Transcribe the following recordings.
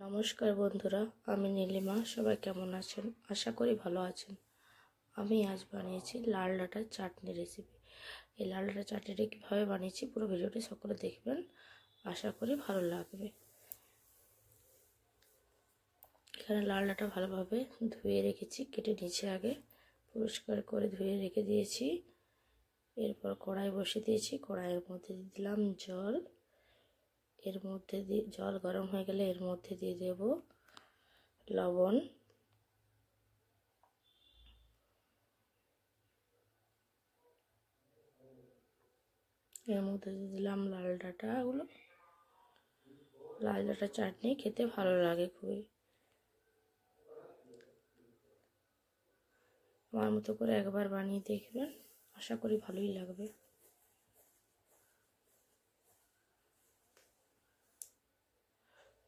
নমস্কার বন্ধুরা, আমি নীলিমা। সবাই কেমন আছেন? আশা করি ভালো আছেন। আমি আজ বানিয়েছি লাল ডাঁটার চাটনি রেসিপি। এই লাল ডাঁটার চাটনিটা কীভাবে বানিয়েছি পুরো ভিডিওটি সকলে দেখবেন, আশা করি ভালো লাগবে। এখানে লাল ডাঁটা ভালোভাবে ধুয়ে রেখেছি, কেটে নিয়েছি, আগে পরিষ্কার করে ধুয়ে রেখে দিয়েছি। এরপর কড়াই বসিয়ে দিয়েছি। কড়াইয়ের মধ্যে দিয়ে দিলাম জল। এর মধ্যে জল গরম হয়ে গেলে এর মধ্যে দিয়ে দেব লবণ, এর মধ্যে দিয়ে দিলাম লাল ডাঁটাগুলো। লাল ডাঁটা চাটনি খেতে ভালো লাগে খুবই। আমার মতো করে একবার বানিয়ে দেখবেন, আশা করি ভালোই লাগবে।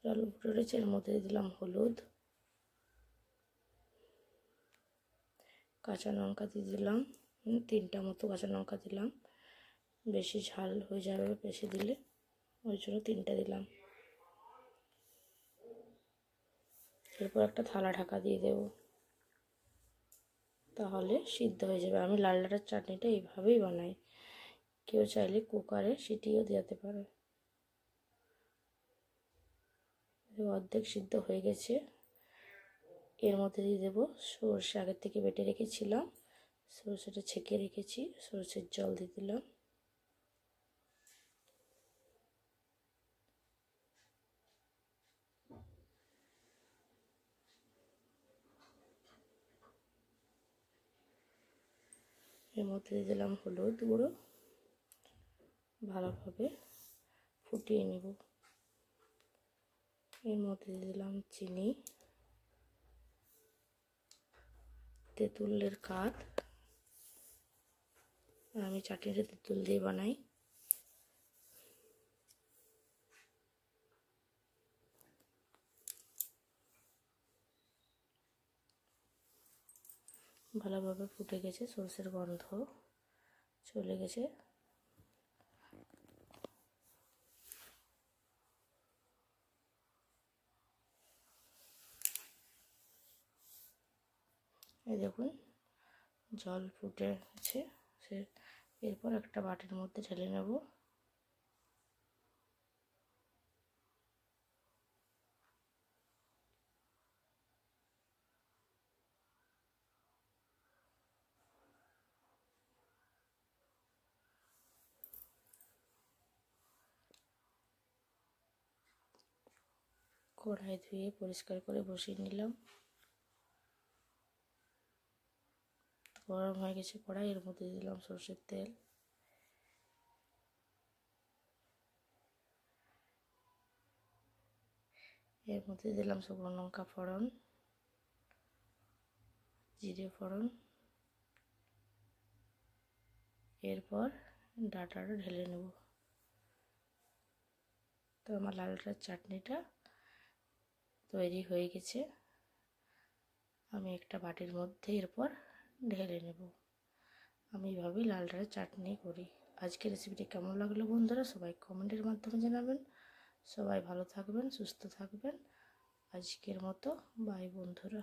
জল ফুটেছে, এর মধ্যে দিয়ে দিলাম হলুদ, কাঁচা লঙ্কা দিয়ে দিলাম 3টা মতো কাঁচা লঙ্কা দিলাম। বেশি ঝাল হয়ে যাবে বেশি দিলে, ওই জন্য 3টা দিলাম। এরপর একটা থালা ঢাকা দিয়ে দেব, তাহলে সিদ্ধ হয়ে যাবে। আমি লাল ডাঁটার চাটনিটা এইভাবেই বানাই। কেউ চাইলে কুকারে সিটিও দিতে পারে। অর্ধেক সিদ্ধ হয়ে গেছে। এর মধ্যে দিয়ে দেবো সরষে, আগের থেকে বেটে রেখেছিলাম, সরষেটা ছেঁকে রেখেছি, সরষের জল দিয়ে দিলাম। এর মধ্যে দিয়ে দিলাম হলুদ গুঁড়ো, ভালোভাবে ফুটিয়ে নেব। এর মধ্যে দিয়ে দিলাম চিনি, তেঁতুলের কাঠ, আমি চাটনিটা তেঁতুল দিয়ে বানাই। ভালোভাবে ফুটে গেছে, সরষের গন্ধ চলে গেছে। এই দেখুন জল ফুটে গেছে। এরপর একটা বাটির মধ্যে ঢেলে নেব। কড়াই ধুয়ে পরিষ্কার করে বসিয়ে নিলাম। গরম হয়ে গেছে কড়াই, এর মধ্যে দিলাম সরষের তেল। এর মধ্যে দিলাম শুকনো লঙ্কা ফোড়ন, জিরে ফোড়ন। এরপর ডাঁটাটা ঢেলে নেব। তো আমার লাল ডাঁটার চাটনিটা তৈরি হয়ে গেছে। আমি একটা বাটির মধ্যে এরপর ঢেলে নেব। আমি এইভাবেই লাল ডাঁটার চাটনি করি। আজকের রেসিপিটি কেমন লাগলো বন্ধুরা, সবাই কমেন্টের মাধ্যমে জানাবেন। সবাই ভালো থাকবেন, সুস্থ থাকবেন। আজকের মতো বাই বন্ধুরা।